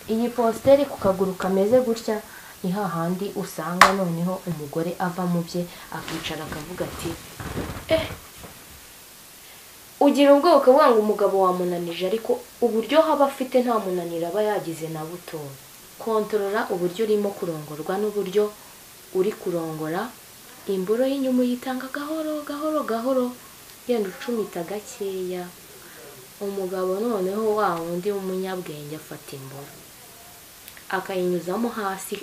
iyi posteri ku kaguru kameze gutya ni hahandi usanga noneho umugore ava mu bye akicara akavuga ati ugira ubwoba ukavuga ngo umugabo wamunanije, ariko uburyo haba afite nta munaniro aba yagize na buto. Kontorora uburyo urimo kurongorwa n'uburyo uri kurongora. Imboro y'inyuma uyitanga gahoro gahoro gahoro, genda ucumita gakeya. Umugabo noneho wa wundi w'umunyabwenge afata imboro akayinyuzamo hasi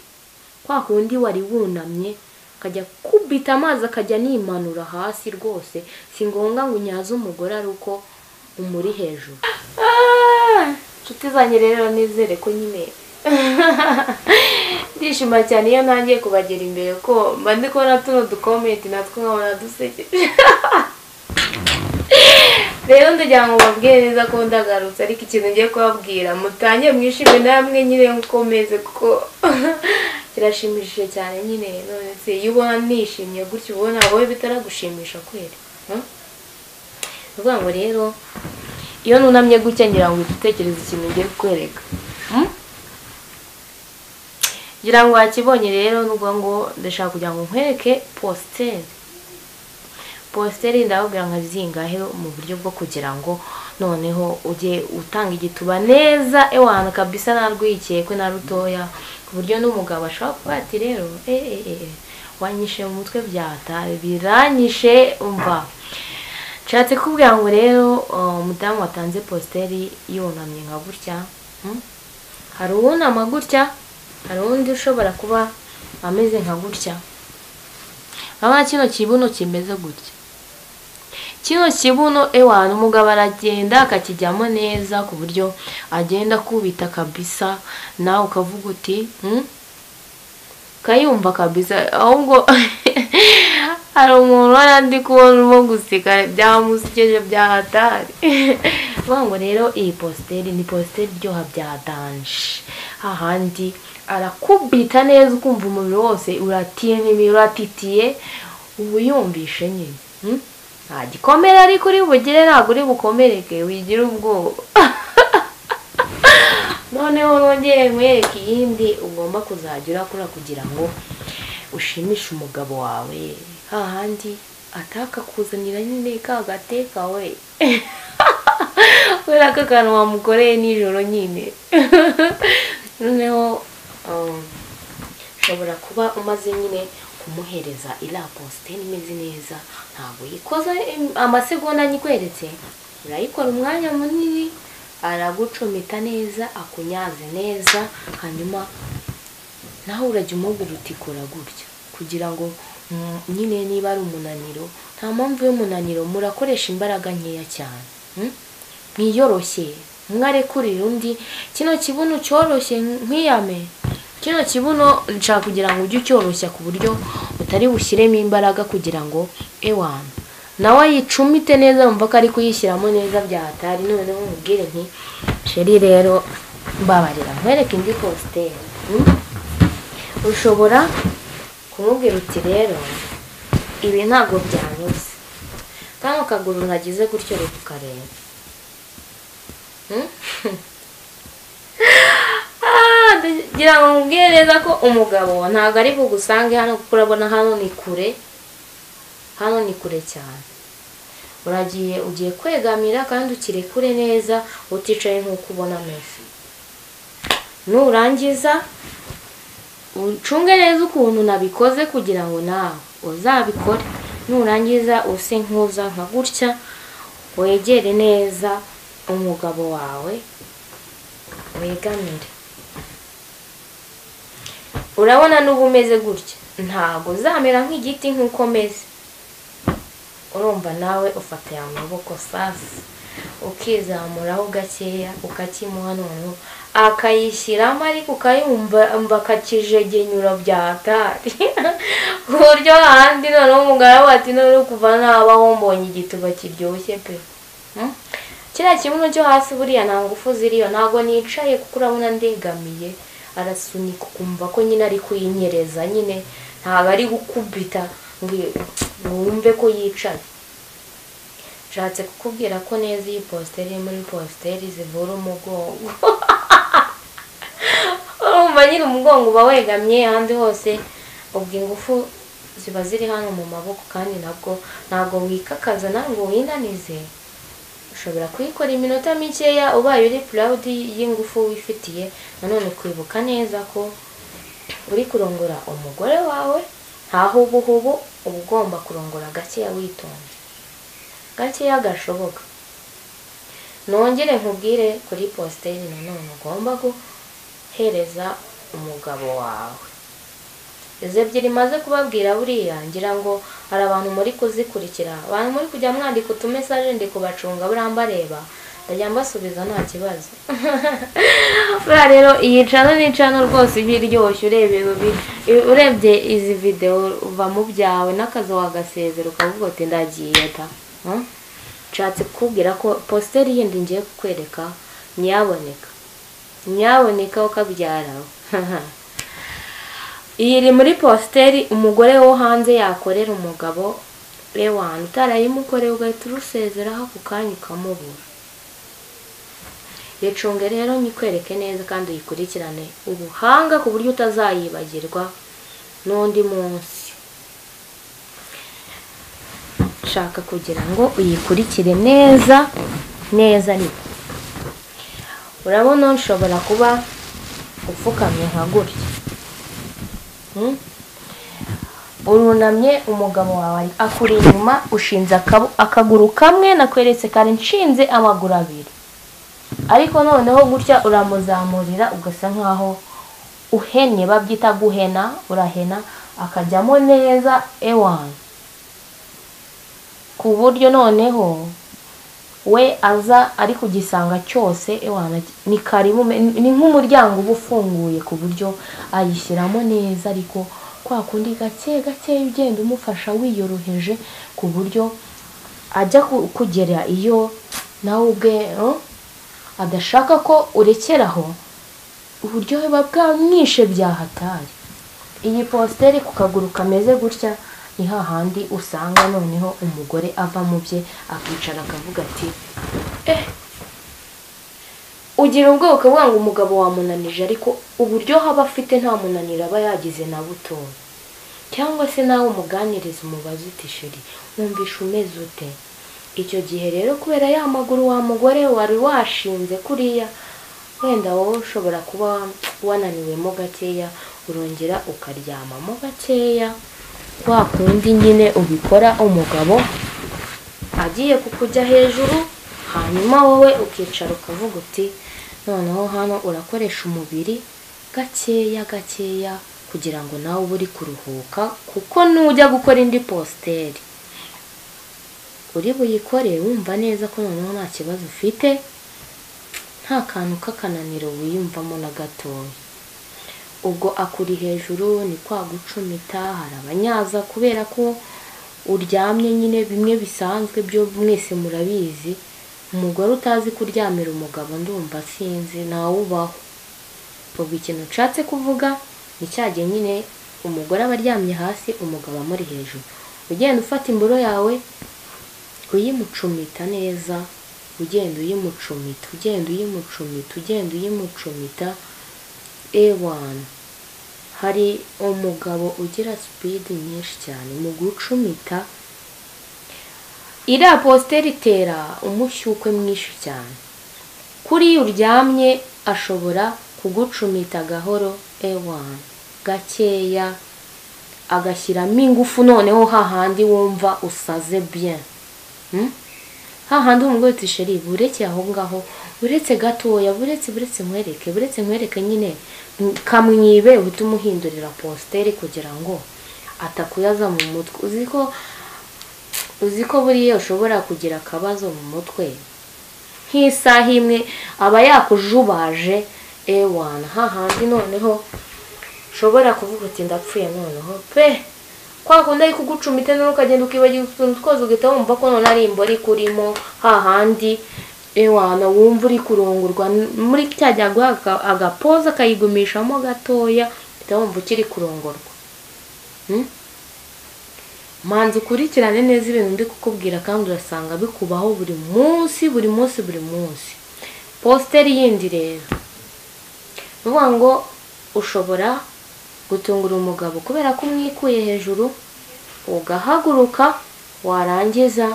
kwa kundi wari wunamye, akajya kubita amazi akajya nimanura hasi rwose. Si ngombwa ngo unyaze umugore ari uko umuri hejuru. Nshuti zanjye rero nizere ko nyine ndishima cyane iyo ntangiye kubagera imbere ko mba ndi kubona tuno dukomenti natwo nkabona dusekeje. Rero ndagira ngo babwire neza ko ndagarutse, ariko ikintu ngiye kubabwira mutangiye mwishime namwe nyine mukomeze kuko kirashimishije cyane nyine. None se iyo ubona nishimye gutyo ubona wowe bitaragushimisha kweli? Uvuga ngo rero iyo nunamye gutya ngira ngo utekereze ikintu ngiye kukwereka. Ngira ngo wakibonye rero nuvuga ngo ndashaka kugira ngo nkwereke posteri ndababwira nka zingahe mu buryo bwo kugira ngo noneho ujye utanga igituba neza ewana kabisa narwikiye ko na rutoya, ku buryo n'umugabo ashobora kuba ati rero wanyishe mu mutwe byata biranyishe. Umva nshatse kubwira ngo rero umudamu watanze posteri yunamye nka gutya, hari uwunama gutya, hari undi ushobora kuba ameze nka gutya. Aba kino kibuno kimeze gutya, kino kibuno ewana umugabo aragenda akakijyamo neza ku buryo agenda kubita kabisa, nawe ukavuga uti kayumva kabisa. Ahubwo hari umuntu warandi kubona urimo guseka byamusekeje byahatari. Vuga ngo rero iyi posteri ni posteri iryoha bya danje, hahandi arakubita neza ukumva umubiri wose uratitiye, ubu yumvishe nyine nta gikomere ariko uri bugire, ntabwo uri bukomereke wigira ubwoba. Noneho nongere nkwereke iyindi ugomba kuzajya urakora kugira ngo ushimishe umugabo wawe, hahandi ataka kuzanira nyine ka gateka we kubera ko akantu wamukoreye nijoro nyine. Noneho ushobora kuba umaze nyine kumuhereza iriya posteri imeze neza, ntabwo yikoza amasegonda nyikweretse, urayikora umwanya munini, aragucomita neza akunyaze neza, hanyuma nawe urajya umubwira uti kora gutya kugira ngo nyine niba ari umunaniro, nta mpamvu y'umunaniro, murakoresha imbaraga nkeya cyane, mwiyoroshye mwarekurira undi. Kino kibuno cyoroshye nk'iyame, kino kibuno nshaka kugira ngo ujye ucyoroshya ku buryo utari bushyiremo imbaraga kugira ngo ewana nawe yicumite neza, wumva ko ari kuyishyiramo neza byahatari. Noneho mubwire nti sheri rero mbabarira nkwereke indi posteri. Ushobora kumubwira uti rero ibi ntabwo byanyuze, kano kaguru nagize gutyo reka ukareba. Ngira ngo mubwire neza ko umugabo ntabwo ari bugusange hano, kuko urabona hano ni kure, hano ni kure cyane. Uragiye ugiye kwegamira kandi ukirekure neza uticaye nk'uko ubona ameze. Nurangiza ucunge neza ukuntu nabikoze kugira ngo nawe uzabikore. Nurangiza use nkuza nka gutya, wegere neza umugabo wawe wegamire. Urabona n'ubu umeze gutya ntabwo uzamera nk'igiti nk'uko meze. Urumva nawe ufata ya maboko sasa ukizamuraho gakeya ukakimuha, noneho akayishyiramo ariko ukayumva akakijegenyura byahatari ku buryo ahandi noneho umugabo ati noneho kuva nabaho mbonye igituba kiryoshye pe. Kiriya kibuno cyo hasi buriya nta ngufu ziriyo, ntabwo nicaye kuko urabona ndegamiye, arasunika ukumva ko nyine ari kuyinyereza nyine, ntabwo ari gukubita ngo wumve ko yicaye. Nshatse kukubwira ko neza iyi posteri muri posteri zivura umugongo. nyiri umugongo uba wegamye ahandi hose ubwo ingufu ziba ziri hano mu maboko kandi ntabwo wikakaza ntabwo winanize ushobora kuyikora iminota mikeya ubaye uri proud y'ingufu wifitiye nanone kwibuka neza ko uri kurongora umugore wawe ntaho uba ugomba kurongora gakeya witonze gakeya gashoboka nongere nkubwire kuri positeri nanone ugomba guhereza umugabo wawe izo ebyiri maze kubabwira buriya ngira ngo hari abantu muri kuzikurikira abantu muri kujya mwandika utumesaje ndi kubacunga buriya mbareba ndajya mbasubiza nta kibazo buriya rero iyi cano ni cano rwose iba iryoshye urebye izi video uva mu byawe n'akazi wagasezera ukavuga uti ndagiye ta nshatse kukubwira ko positeri yindi ngiye kukwereka nyaboneka ukabyaraho iyi iri muri positeri umugore wo hanze yakorera umugabo rewana utarayimukoreye ugahita urusezeraho ako kanya ukamubura yicunge rero nyikwereke neza kandi uyikurikirane ubuhanga ku buryo utazayibagirwa n'undi munsi shaka kugira ngo uyikurikire neza ariko urabona nshobora kuba upfukamye nka gutya urunamye umugabo wawe akuri inyuma ushinze akaguru kamwe nakweretse kare nshinze amaguru abiri ariko noneho gutya uramuzamurira ugasa nkaho uhenye babyita guhena urahena akajyamo neza ewan ku buryo noneho we aza ari kugisanga cyose ewana ni karibu ni nk'umuryango uba ufunguye ku buryo ayishyiramo neza ariko kwa kundi gake ugenda umufasha wiyoroheje ku buryo ajya kugera iyo nawe ubwe adashaka ko urekeraho uburyohe buba bwamwishe byahatari iyi positeri ku kaguru kameze gutya ni hahandi usanga noneho umugore ava mu bye akicara akavuga ati ugira ubwoba ukavuga ngo umugabo wamunanije ariko uburyo haba afite nta munaniro aba yagize na butoya cyangwa se nawe umuganiriza umubaze uti sheri wumvisha umeze ute icyo gihe rero kubera ya maguru wa mugore wari washinze kuriya wenda wowe ushobora kuba wananiwemo gakeya urongera ukaryamamo gakeya kwa kundi nyine ubikora umugabo agiye kukujya hejuru hanyuma wowe ukicara ukavuga uti noneho hano urakoresha umubiri gakeya kugira ngo nawe ube uri kuruhuka kuko nujya gukora indi positeri uri buyikore wumva neza ko noneho nta kibazo ufite nta kantu k'akananiro wiyumvamo na gatoya ubwo akuri hejuru ni kwa gucumita hari abanyaza kubera ko uryamye nyine bimwe bisanzwe byo mwese murabizi umugore utazi kuryamira umugabo ndumva sinzi nawe ubaho ubwo ikintu nshatse kuvuga ni cyagiye nyine umugore aba aryamye hasi umugabo amuri hejuru ugenda ufata imboro yawe uyimucumita neza ugenda uyimucumita ewana hari umugabo ugira speed nyinshi cyane mu gucumita iriya positeri itera umushyukwe mwinshi cyane kuri uryamye ashobora kugucumita gahoro ewana gakeya agashyiramo ingufu noneho hahandi wumva usaze bien hahandi umugore uti sheri bureke aho ngaho buretse gatoya buretse nkwereke nyine kamwibe uhita umuhindurira positeri kugira ngo atakuyaza mu mutwe uzi ko buriya ushobora kugira akabazo mu mutwe nk'isaha imwe aba yakujubaje ewana hahandi noneho ushobora kuvuga uti ndapfuye noneho pe kwa kundi ari kugucumita noneho ukagenda ukibagira utuntu twose ugahita wumva ko none ari imbori kurimo hahandi ewana wumva uri kurongorwa muri cya gihe aguha agapoza akayigumishamo gatoya uhita wumva ukiri kurongorwa manzi ukurikirane neza ibintu ndi kukubwira kandi urasanga bikubaho buri munsi positeri yindi rero uvuga ngo ushobora gutungura umugabo kubera ko umwikuye hejuru, ugahaguruka, warangiza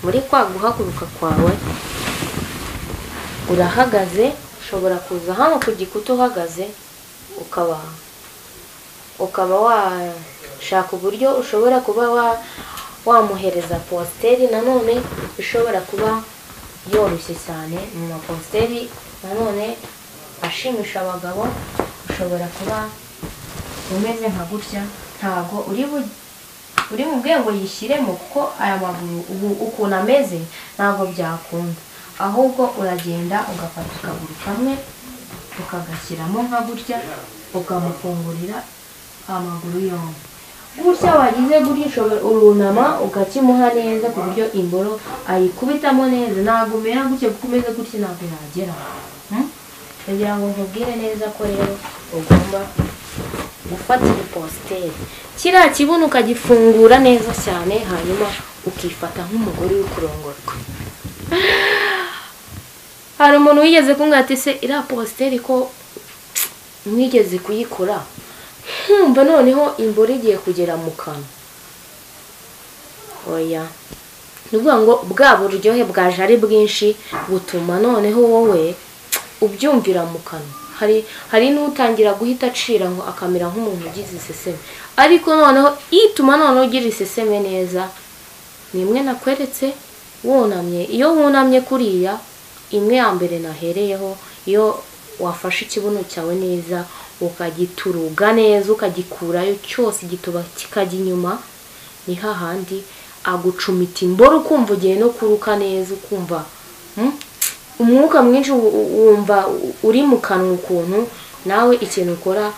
muri kwa guhaguruka kwawe urahagaze, ushobora kuza hano ku gikuta uhagaze, ukaba washaka uburyo ushobora kuba wamuhereza posteri nanone ishobora kuba yoroshye cyane. Mu maposteri nanone ashimisha abagabo ushobora kuba umeze nka gutya, ntago uri mu bwenge yishyiremo kuko aya maguru ukuntu ameze ntago byakunda, ahubwo uragenda ugafata akaguru kamwe ukagashyiramo nka gutya, ukamufungurira amaguru yombi gutya. Wagize gutya urunama ukakimuha neza ku buryo imboro ayikubitamo neza, ntabwo umera gutya kuko umeze gutya ntabwo yagera. Kugira ngo nkubwire neza ko rero ugomba gufata iyi posteri, kiriya kibuno ukagifungura neza cyane, hanyuma ukifata nk'umugore uri kurongorwa. Hari umuntu wigeze kumbwira ati se iriya posteri ko mwigeze kuyikora nkumva noneho imboro igiye kugera mu kanwa. Oya, ni ukuvuga ngo bwa buryohe bwaje ari bwinshi butuma noneho wowe ubyumvira mu kanwa. Hari n'utangira guhita acira ngo akamera nk'umuntu ugize iseseme, ariko noneho ituma noneho ugira iseseme neza ni imwe nakweretse wunamye. Iyo wunamye kuriya, imwe ya mbere nahereyeho, iyo wafashe ikibuno cyawe neza ukagituruga neza ukagikurayo cyose igituba kikajya inyuma, ni hahandi agucumita imboro ukumva ugiye no kuruka neza, ukumva umwuka mwinshi wumva uri mu kanwa ukuntu. Nawe ikintu ukora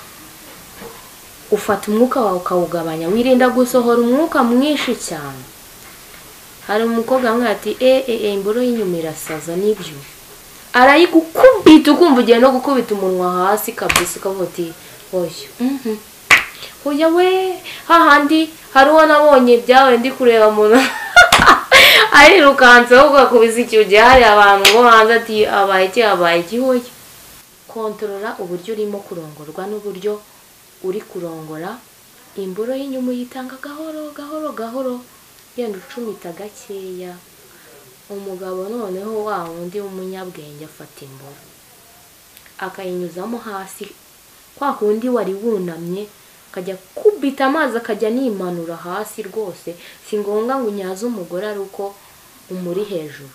ufata umwuka wawe ukawugabanya, wirinda gusohora umwuka mwinshi cyane. Hari umukobwa amwe ati imboro y'inyuma irasaza, nibyo arayigukubita ukumva ugiye no gukubita umunwa hasi kabisa, ukavuga uti oya we. Hahandi hari uwo nabonye byawe ndi kureba umuntu arirukanse ahubwo akubise icyugi, hari abantu bo hanze ati abaye iki hoya. Kontrola uburyo urimo kurongorwa n'uburyo uri kurongora. Imboro y'inyuma uyitanga gahoro gahoro gahoro, genda ucumita gakeya. Umugabo noneho wa wundi w'umunyabwenge afata imboro akayinyuzamo hasi kwa kundi wari wunamye, akajya kubita amazi akajya nimanura hasi rwose. Si ngombwa ngo unyaze umugore ari uko umuri hejuru.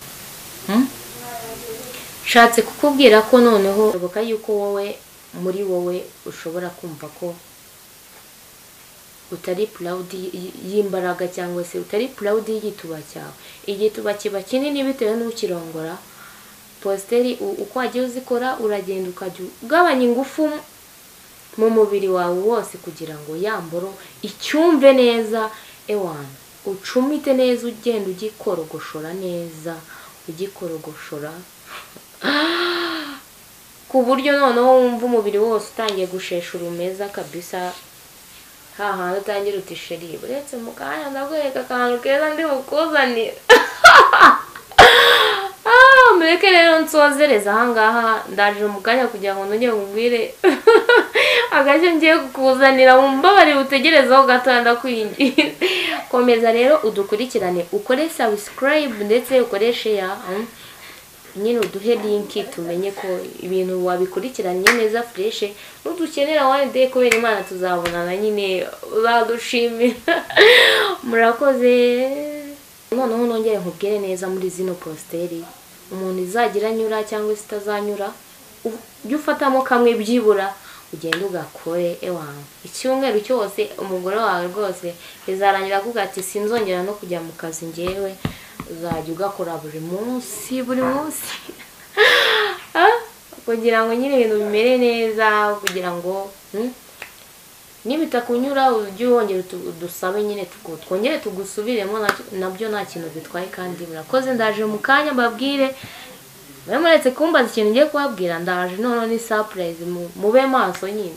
Shatse kukubwira ko noneho ubuka yuko wowe muri wowe ushobora kumva ko utari proud y'imbaraga cyangwa se utari proud y'igituba cyawe. Igituba kiba kinini bitewe n'ukirongora. Posteri uko wagiye uzikora uragenda ukajya ugabanya ingufu mu mubiri wawe wose kugira ngo yamboro icyumve neza. Ewana, ucumite neza, ugenda ugikorogoshora neza, ugikorogoshora ku buryo noneho wumva umubiri wose utangiye gushesha urumeza kabisa. Hahandi utangira uti sheri uretse mu kanya ndagwereka akantu keza ndi bukuzanire. Mureke rero nsozereza ahangaha, ndaje mu kanya kugira ngo nongere nkubwire agashya ngiye kukuzanira, mumbabarire utegerezeho gato ndakwinginze. Komeza rero udukurikirane, ukore subscribe ndetse ukore share, nyine uduhe linki tumenye ko ibintu wabikurikiranye neza fresh. Nudukenera one day kubera Imana tuzabonana nyine uzadushimira. Murakoze. Noneho nongere nkubwire neza muri zino posteri, umuntu izagira nyura cyangwa itazanyura, ujye ufatamo kamwe byibura ugenda ugakore. Ewana, icyumweru cyose umugore wawe rwose bizarangira kuvuga ati sinzongera no kujya mu kazi ngewe, uzajya ugakora buri munsi kugira ngo nyine ibintu bimere neza, kugira ngo nibitakunyura ujye wongera udusabe nyine twongere tugusubiremo, nabyo nta kintu bitwaye. kandi murakoze. Ndaje mu kanya mbabwire, muretse kumbaza ikintu ngiye kubabwira, ndaje none ni surprise, mube maso nyine.